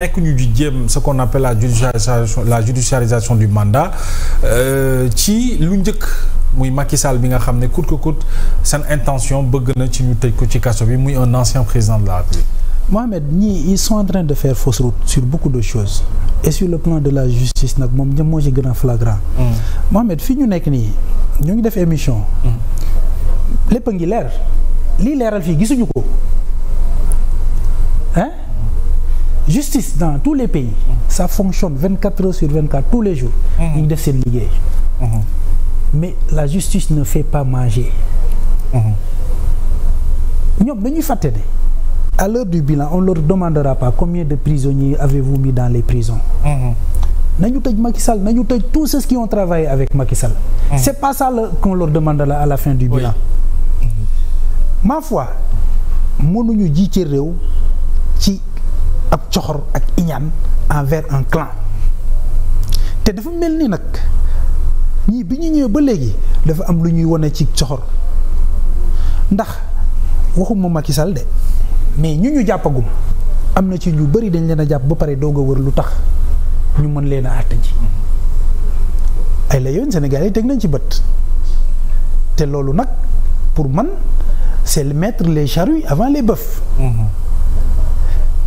nekk ñu di jéem ce qu'on appelle la judiciarisation du mandat ci lu njëkk muy Macky Sall bi nga xam ne coûte que coûte seen intention bëgg na ci ñu tëj ko ci kaso bi muy un ancien président de la République. Mohamed ñii ils sont en train de faire fausse route sur beaucoup de choses et sur le plan de la justice nag moom ñoom moo ci gën a flagrant. Mohamed fii ñu nekk nii ñu ngi def émission. lépp a ngi leer lii leeral fii gisuñu ko hein. Justice dans tous les pays ça fonctionne 24 heures sur 24 tous les jours. ñu ngi def seen liggéey. mais la justice ne fait pas manger. ñoom dañuy fàtte ne à l'heure du bilan on leur demandera pas combien de prisonniers avez-vous mis dans les prisons. nañu tëj Macky Sall nañu tëj tous ceux qui ont travaillé avec Macky Sall. c'est pas ça qu'on leur demandera à la fin du bilan. ma foi mënuñu ji ci réew ci ab coxor ak iñaan envers un clan te dafa mel ni nag ñii bi ñu ñëwee ba léegi dafa am lu ñuy wane ci coxor ndax waxuma Macky Sall de mais ñu jàppagum am na ci ñu bëri dañ leen a jàpp ba pare doog a wër lu tax ñu mën leen a àtte ji ay la yoon Sénégal yi teg nañ ci bët te loolu nag pour man c'est mettre les charrues avant les bœufs.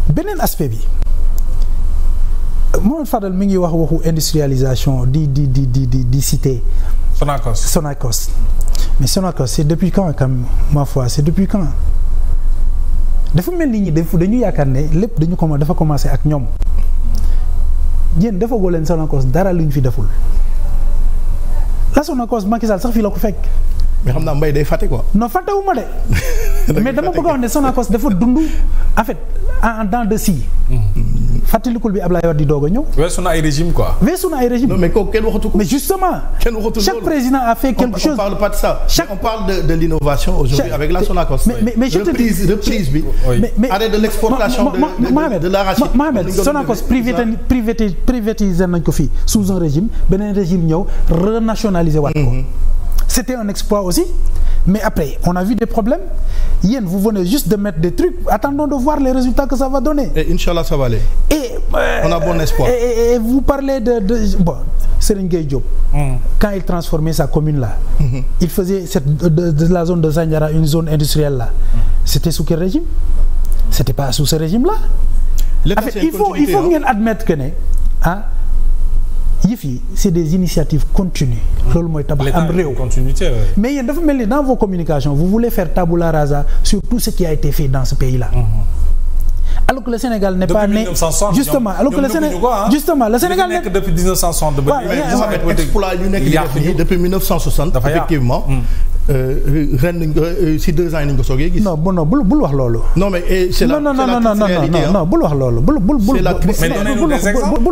beneen aspect bi Mohamed Fadel mi ngi wax waxu industrialisation di cité Sonacos mais Sonacos c'est depuis quand ma foi c'est depuis quand dafa mel ni ñi dañu yaakaar ne lépp dafa commencé ak ñoom yéen defagoo leen Sonacos dara lu ñu fi deful la Sonacos Macky Sall sax fii la ko fekk. mais xam naa mbay day fàtte quoi. non fàttewuma de. mais dama bëgg a wax ne Sonacos dafa dund en fait en dents de scie. fàttalikul bi Ablaye Wade di doog a ñëw. weesu na ay régime quoi. weesu na ay régime. non mais kooku kenn waxatu ko. mais justement. kenn waxatu loolu chaque président a fait quelque chose. on parle pas de ça. on parle de l'innovation aujourd'hui avec la Sonacos. mais je te dis reprise bi. mais arrêt de l'exportation de l'arachide. Mohamed Sonacos privatisé nañ ko fii sous un régime beneen régime ñëw renationaliser waat ko. C'était un exploit aussi, mais après, on a vu des problèmes. Yen, vous venez juste de mettre des trucs. Attendons de voir les résultats que ça va donner. Et Inch'Allah, ça va aller. Et, on a bon espoir. Et vous parlez bon, Serigne Gueye Diop, quand il transformait sa commune là, il faisait de la zone de Sandiara une zone industrielle là. C'était sous quel régime? C'était pas sous ce régime-là. En fait, il faut bien admettre que yëf yi c'est des initiatives continues. loolu mooy tabax am réew. mais yéen dafa mel ni dans vos communications vous voulez faire tabula rasa sur tout ce qui a été fait dans ce pays-là. alors que le Sénégal n'est pas né justement alors que le Sénégal nekk depuis 1960. exploit yu nekk depuis 1960 effectivement. ren si 2 ans yi nañu ko soogee gis. non bul wax loolu. non mais c'est la réalité non bul wax loolu bul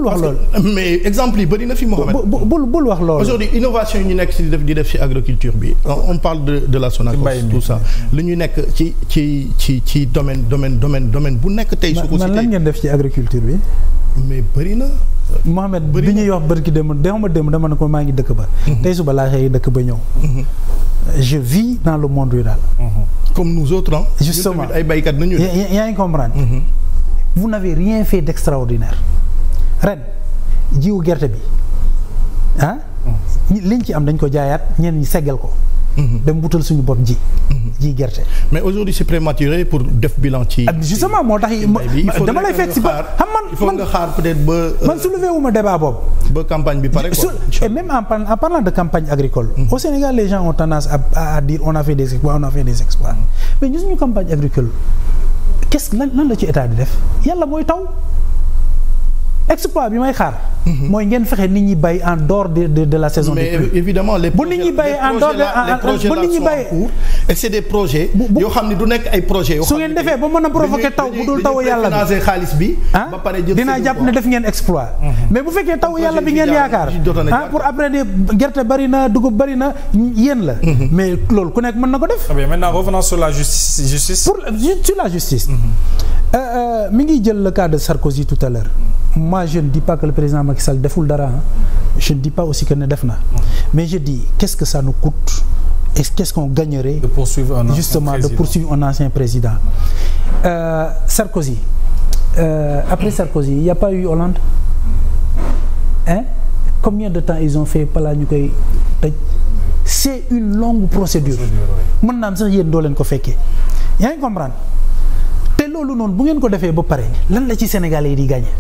wax loolu. mais exemple yi bëri na fi Mohamed. bul wax loolu. aujourd'hui innovation yi ñu nekk di def ci agriculture bi on parle de la Sonacos tout ça lu ñu nekk ci domaine bu nekk tey. su ko man lan ngeen def ci agriculture bi. mais bëri na. Mohamed bi ñuy wax bërki démb dama ne ko maa ngi dëkk ba. tey suba laa xëy dëkk ba ñëw. je vis dans le monde rural. comme nous autres hein. justement ay baykat nañu. yaa ngi comprendre. vous n'avez rien fait d'extraordinaire. ren jiwu gerte bi liñ ci am dañ ko jaayaat ñenn ñi seggal ko. dem wutal suñu bopp ji gerte. mais aujourd'hui c'est prématuré pour def bilan ci. justement moo tax dama lay fekk si ba xam il faut nga xaar peut-être ba. man soulevé wu ma débat boobu. ba campagne bi pare quoi. et même en parlant de campagne agricole. au Sénégal les gens ont tendance à dire on a fait des exploits mais ñu suñu campagne agricole qu'est-ce lan la ci état di def yàlla mooy taw. exploit bi may xaar. mooy ngeen fexe nit ñi bay en dehors de la saison. mais évidemment les projets bu nit ñi bayee en dehors de bu nit ñi bayee et c'est des projets. yoo xam ne du nekk ay projets. yoo su ngeen defee ba mën a provoquer taw bu dul taw yàlla bi xaalis bi. ba pare jël dinaa jàpp ne def ngeen exploit. mais bu fekkee taw yàlla bi ngeen yaakaar pour après de gerte bari na dugub bari na yéen la. mais loolu ku nekk mën na ko def. maintenant revenons sur la justice. sur la justice. mi ngi jël le cas de Sarkozy tout à l'heure. moi je ne dis pas que le président Macky Sall deful dara je ne dis pas aussi que ne def na mais je dis qu'est-ce que ça nous coûte et qu'est-ce qu'on gagnerait de poursuivre un un ancien président Sarkozy après Sarkozy il y a pas eu Hollande hein combien de temps ils ont fait balaa ñu koy tëj c'est une longue procédure mën naa am sax yéen doo leen ko fekkee yaa ngi comprendre te loolu noonu bu ngeen ko defee ba pare lan la ci Sénégalais yi di gagner.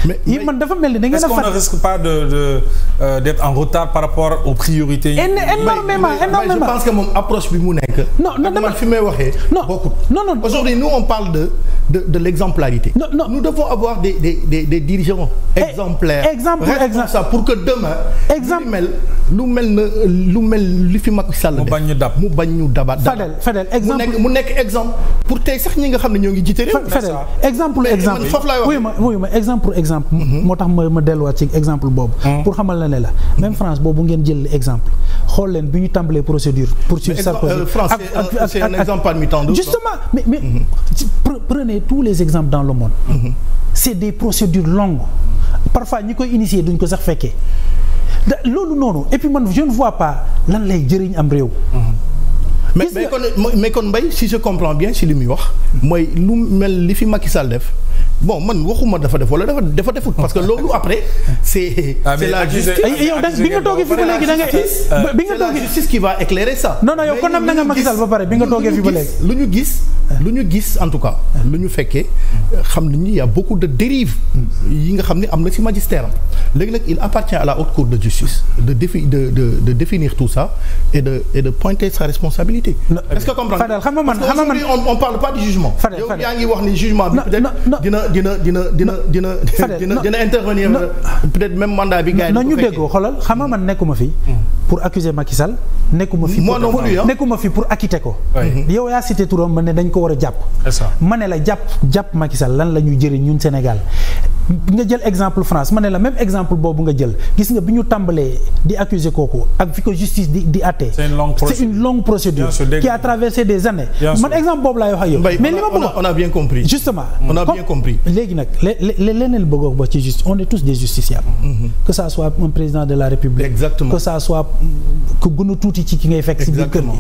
mais man dafa mel ni da ngeen a. est-ce qu'on ne risque pas d'être en retard par rapport aux priorités. énormément. Mais je pense que moom approche bi mu nekk. non man fi may waxee. bokkut. non. Aujourd'hui nous on parle de l'exemplarité. Non. Nous devons avoir des dirigeants exemplaires. Exemple pour que demain. lu mel li fi Macky Sall def mu bañ ñu dabaat. Fadel exemple mu nekk exemple pour tey sax ñi nga xam ne ñoo ngi jiite réew. Fadel exemple foofu laay wax. wuyu ma exemple. moo tax ma delluwaat ci exemple boobu. pour xamal la ne la même France boobu ngeen jël exemple xool leen bi ñu tàmbalee procédure. poursuivre Sarkozy France c'est un exemple parmi tant d'autres. justement mais prenez tous les exemples dans le monde. C'est des procédures longues parfois ñi koy initier duñ ko sax fekkee loolu noonu et puis man je ne vois pas lan lay jëriñ am réew. mais kon Mbaye si je comprends bien si li muy wax mooy lu mel li fi Macky Sall def bon man waxuma dafa def wala dafa defut parce que loolu après c'est la justice. yow bi nga toogee fi ba léegi da nga bi nga toogee justice qui va éclairer ça. non yow kon am na nga Macky Sall ba pare bi nga toogee fi ba léegi. lu ñu gis en tout cas lu ñu fekkee xam nañu y a beaucoup de dérives yi nga xam ne am na ci magistère léegi nag il appartient à la haute cour de justice de définir tout ça et de pointer sa responsabilité. Est-ce que comprendre Fadel xam nga man on parle pas du jugement. yow yaa ngi wax ni jugement bi peut-être dina intervenir peut-être même mandat bi gars yi. non ñu déggoo xoolal xam nga man nekkuma fi pour accuser Macky Sall nekkuma fi pour acquitter ko. yow yaa cité turam ma ne dañ ko war a jàpp. ma ne la jàpp Macky Sall lan la ñuy jëriñ ñun Sénégal nga jël exemple France ma ne la même exemple boobu nga jël gis nga bi ñu tàmbalee di accuser kooku ak fi ko justice di àtte. c'est une longue procédure qui a traversé des années. man exemple boobu laay wax ak yow. mais li ma bëgg on a bien compris. justement on a bien compris. léegi nag leneen bëgg wax ba ci justice on est tous des justiciables. que ça soit un président de la République. Exactement. Que ça soit ku gën a tuuti ci ki ngay fekk. Exactement.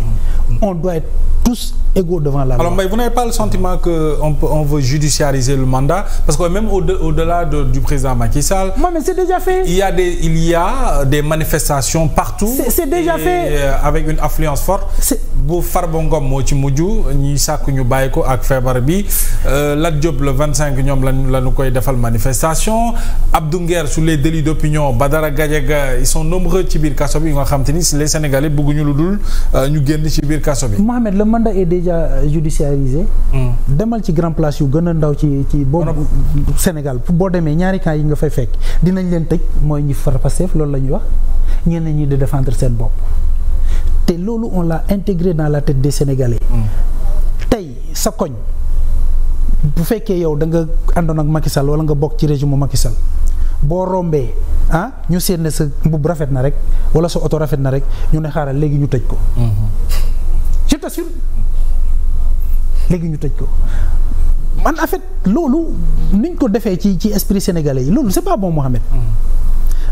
On doit être tous égaux devant la loi. Alors Mbaye, vous n'avez pas le sentiment que on veut judiciariser le mandat parce que même au-delà du président Macky Sall. Non, mais c'est déjà fait. Il y a des manifestations partout. C'est déjà fait. Avec une affluence forte. bu Farba Ngom moo ci mujj ñi sàkk ñu bàyyi ko ak feebar bi Lat Diop le 25 ñoom lañu koy defal manifestation Abdou Nguer sur les délits d'opinion Badara Gadiaga ils sont nombreux ci biir kaso bi nga xam te ni les Sénégalais bëgguñu lu dul ñu génn ci biir kaso bi. Mohamed le mandat est déjà judiciarisé. demal ci grand place yu gën a ndaw ci boobu Sénégal boo demee ñaari camp yi nga fay fekk dinañ leen tëj mooy ñi far Pastef loolu la ñuy wax ñenn ñi di défendre seen bopp. te loolu on l'a intégré dans la tête des Sénégalais. tey sa koñ bu fekkee yow da nga àndoon ak Macky Sall wala nga bokk ci régime Macky Sall boo rombee ñu seet ne sa mbubb rafet na rek wala sa oto rafet na rek ñu ne xaaral léegi ñu tëj ko. je t'assure léegi ñu tëj ko man en fait loolu niñ ko defee ci esprit sénégalais yi loolu c'est pas bon Mohamed.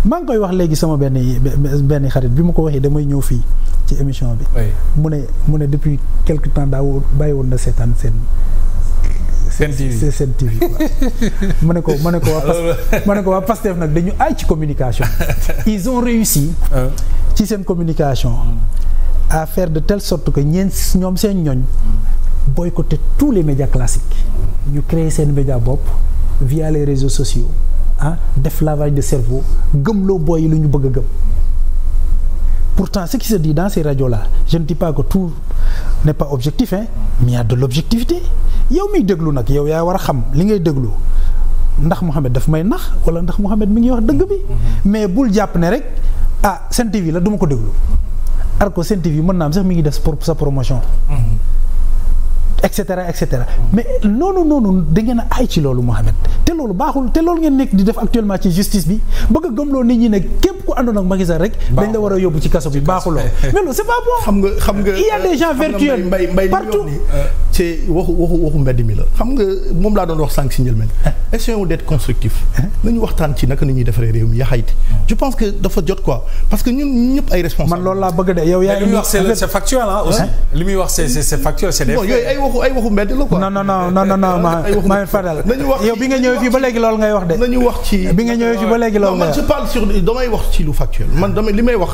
maa ngi koy wax léegi sama benn xarit bi ma ko waxee damay ñëw fii ci émission bi. mu ne depuis quelque temps daaw bàyyi woon na seetaan Sen TV quoi. ma ne ko waa Pastef nag dañu aay ci communication. ils ont réussi. ci seen communication. à faire de telle sorte que ñoom seen ñooñ boycotter tous les médias classiques. ñu créer seen média bopp via les réseaux sociaux. def lavage de cerveau gëmloo booy yi lu ñu bëgg a gëm pourtant ce qui se dit dans ces radios là je ne dis pas que tout n'est pas objectif mais il y a de l'objectivité yow miy déglu nag yow yaa war a xam li ngay déglu ndax Mohamed daf may nax wala ndax Mohamed mi ngi wax dëgg bi mais bul jàpp ne rek Sen TV la duma ko déglu alors Sen TV mën naa am sax mi ngi def pour sa promotion et cetera mais noonu da ngeen a ay ci loolu Mohamed te loolu baaxul te loolu ngeen nekk di def actuellement ci justice bi bëgg a gëmloo nit ñi ne képp ku ku àndoon ak Macky Sall rek dañ la war a yóbbu ci kaso bi baaxuloo mais loolu c'est pas bon. xam nga il y a des gens vertueux partout. c'est waxu mbedd mi la xam nga moom laa doon wax sànq si njëlbeen. essayons d'être constructif. nañu waxtaan ci naka ni ñuy defaree réew mi yaxayti. je pense que dafa jot quoi parce que ñun ñëpp ay responsables. man loolu laa bëgg de yow yaa li muy wax c'est factuel ah aussi. li muy wax c'est factuel c'est des faits. yooyu ay waxu mbedd la quoi. non maa Fadal. yow bi nga ñëwee fii ba léegi loolu ngay wax de. nañu wax ci bi nga ñëwee fii ba léegi loolu ngay wax. man je parle sur damay wax ci lu factuel man li may wax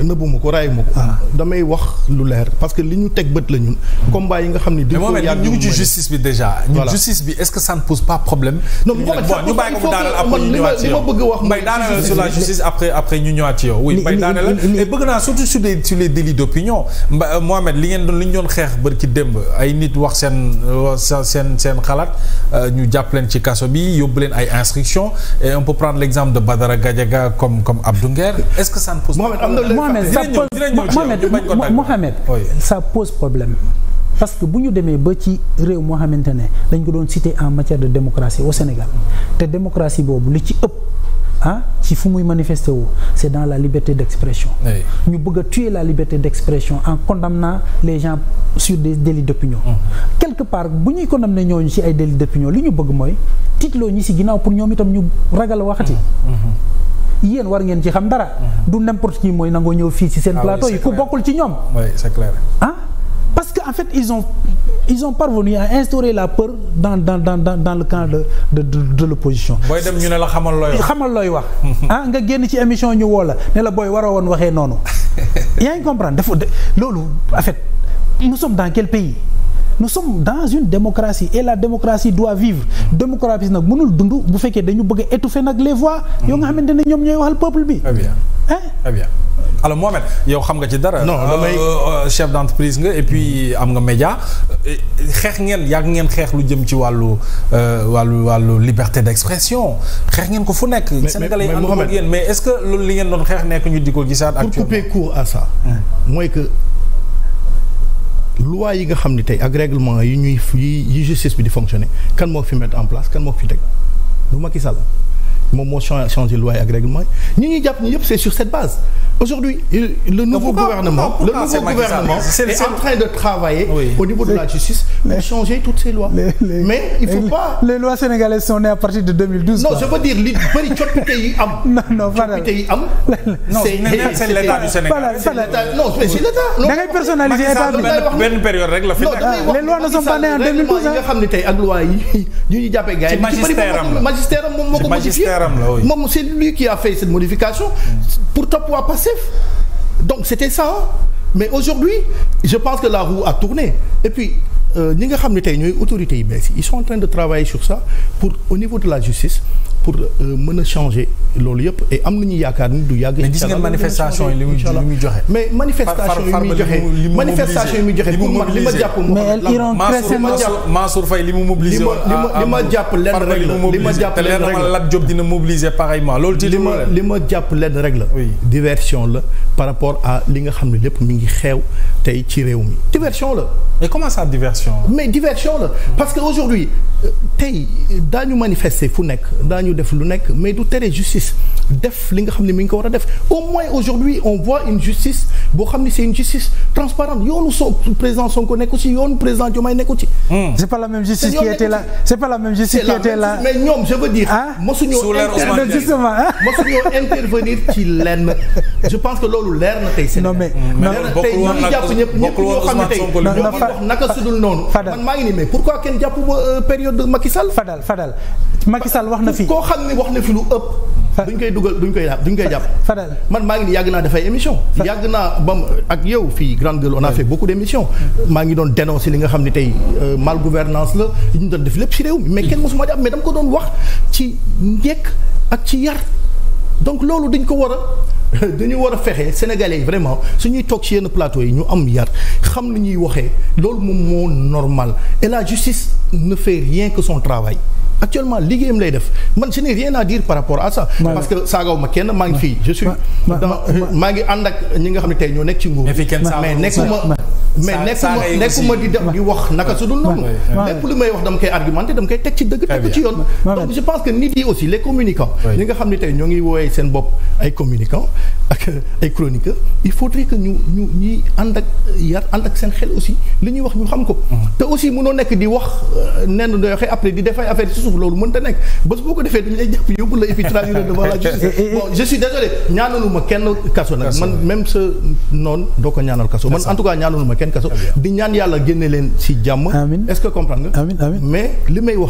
nëbbuma ko raayuma ko. damay wax lu leer parce que li ñu teg bët la ñun. combat yi nga xam ni. mais moom ñu ngi ci justice bi déjà. ñun justice bi est-ce que ça ne pose pas problème. non ñu bàyyi ko mu daaneel après ñu ñëwaat ci yow bëgg wax mbay daaneel sur la justice après ñu ñëwaat ci yow. oui mbay daaneel et bëgg naa surtout sur les délits d'opinion Mohamed li ñu doon xeex bërki démb ay nit wax seen xalaat ñu jàpp leen ci kaso bi yóbbu leen ay instructions et on peut prendre l'exemple de Badara Gadiaga comme Abdou Nguer est-ce que ça ne pose pas Mohamed ça pose problème parce que bu ñu demee ba ci réew moo xamante ne dañ ko doon citer en matière de démocratie au Sénégal te démocratie boobu li ci ëpp ci fu muy manifester wu c'est dans la liberté d'expression. ñu bëgg a tuer la liberté d'expression en condamnant les gens sur des délits d'opinion. quelque part bu ñuy condamner ñooñu ci ay délits d'opinion li ñu bëgg mooy tiitloo ñi ci ginnaaw pour ñoom itam ñu ragal a waxati. yéen war ngeen ci xam dara. du n'importe qui mooy nangoo ñëw fii ci seen plateau yi ku bokkul ci ñoom. oui c'est clair. parce que en fait ils ont parvenu à instaurer la peur dans le camp de l'opposition. booy dem ñu ne la xamal looy wax. nga génn ci émission ñu woo la ne la booy war a woon waxee noonu. yaa ngi comprendre loolu en fait nous sommes dans quel pays. nous sommes dans une démocratie et la démocratie doit vivre. démocratie nag mënul dund bu fekkee dañu bëgg a étouffer nag les voix. yoo nga xamante ne ñoom ñooy waxal peuple bi. très bien très bien. alors Mohamed yow xam nga ci dara. non damay chef d'entreprise nga et puis am nga média xeex ngeen xeex lu jëm ci wàllu liberté d'expression xeex ngeen ko fu nekk. Sénégalais yi ànd ak yéen mais est-ce que loolu li ngeen doon xeex nekk ñu di ko gisaat actuellement. pour couper court à ça. mooy que loi yi nga xam ni tey ak règlement yi justice bi di fonctionner kan moo fi mettre en place kan moo fi teg du Macky Sall moom moo changé loi ak règlement ñi ñuy jàpp ñi yëpp c'est sur cette base. Aujourd'hui, le nouveau gouvernement est en train de travailler au niveau de la justice pour changer toutes ces lois. Mais il faut pas. Les lois sénégalaises sont nées à partir de 2012. Non, je veux dire li bari coppite yi am. Non, coppite yi am. c'est l'État du Sénégal. Non, c'est l'État. Da ngay personnaliser état bi. benn période rek la fi. Les lois ne sont pas nées en 2012. nga xam ne tey ak loi yi ñu jàppee gars yi. magistère am moom moo ko modifié. Moom c'est lui qui a fait cette modification pour topp waa Pastef. Donc c'était ça mais aujourd'hui je pense que la roue a tourné et puis ñi nga xam ne tey ñooy autorités yi bees ils sont en train de travailler sur ça pour au niveau de la justice pour mën a changer loolu yëpp et am nañu yaakaar ni du yàgg. mais gis ngeen manifestation yi li muy joxe. mais manifestation yi muy joxe pour man li ma jàpp. mais elles iront crescendo. Mansour Faye li mu mobilisé. li ma jàpp lenn rek la li ma jàpp lenn rek la Lat Diop dina mobiliser pareillement loolu. li ma jàpp lenn rek la. diversion la par rapport à li nga xam ne lépp mi ngi xew tey ci réew mi diversion la. mais comment ça diversion. mais diversion la parce que aujourd'hui tey daañu manifester fu nekk daañu def lu nekk mais du tere justice def li nga xam ne mi ngi ko war a def au moins aujourd'hui on voit une justice boo xam ne c'est une justice transparente yoonu président Sonko nekku ci yoonu président Diomaye nekku ci. c'est pas la même justice qui était là c'est pas la même justice qui était là. mais ñoom je veux dire. mosuñoo intervenir ci lenn je pense que loolu leer na tey. non mais tey ñoo ngi jàpp ñëpp ñoo xam ne tey ñoo ngi wax naka sudul noonu. man maa ngi nii mais pourquoi kenn jàpp ba période de Macky Sall. Fadal Macky Sall wax na fi. koo xam ne wax na fi lu ëpp. duñ koy dugal duñ koy jàpp. Fadal man maa ngi nii yàgg naa dafay émission. yàgg naa bam ak yow fii Grande Gueule on a fait beaucoup d'émissions. maa ngi doon dénoncer li nga xam ne tey mal gouvernance la li ñu doon def lépp ci réew mi mais kenn mosuma jàpp mais dama ko doon wax ci njëkk ak ci yar donc loolu dañu war a fexe sénégalais yi vraiment suñuy toog ci yenn plateau yi ñu am yar xam ni ñuy waxee loolu moom moo normal et la justice ne fait rien que son travail actuellement liggéeyam lay def man je n'ai rien à dire par rapport à ça. parce que saagaw ma kenn maa ngi fii je suis maa ngi ànd ak ñi nga xam ne tey ñoo nekk ci nguur mais nekkuma di def di wax naka su dul noonu lépp lu may wax dama koy argumenté dama koy teg ci dëgg teg ci yoon donc je pense que nit yi aussi les communicants ñi nga xam ne tey ñoo ngi woowee seen bopp ay communicants ak ay chroniqueurs il faudrait que ñuy ànd ak yar ànd ak seen xel aussi li ñuy wax ñu xam ko te aussi mënoo nekk di wax nenn doy waxee après di defay affaire ci suuf loolu mënta nekk bés boo ko defee dañu lay jàpp yóbbu la et puis traduire devant la justice bon je suis désolé ñaanaluma kenn kaso nag man même sa noonu doo ko ñaanal kaso man en tout cas ñaanaluma kenn kaso di ñaan yàlla génne leen ci jàmm est-ce que comprendre nga mais li may wax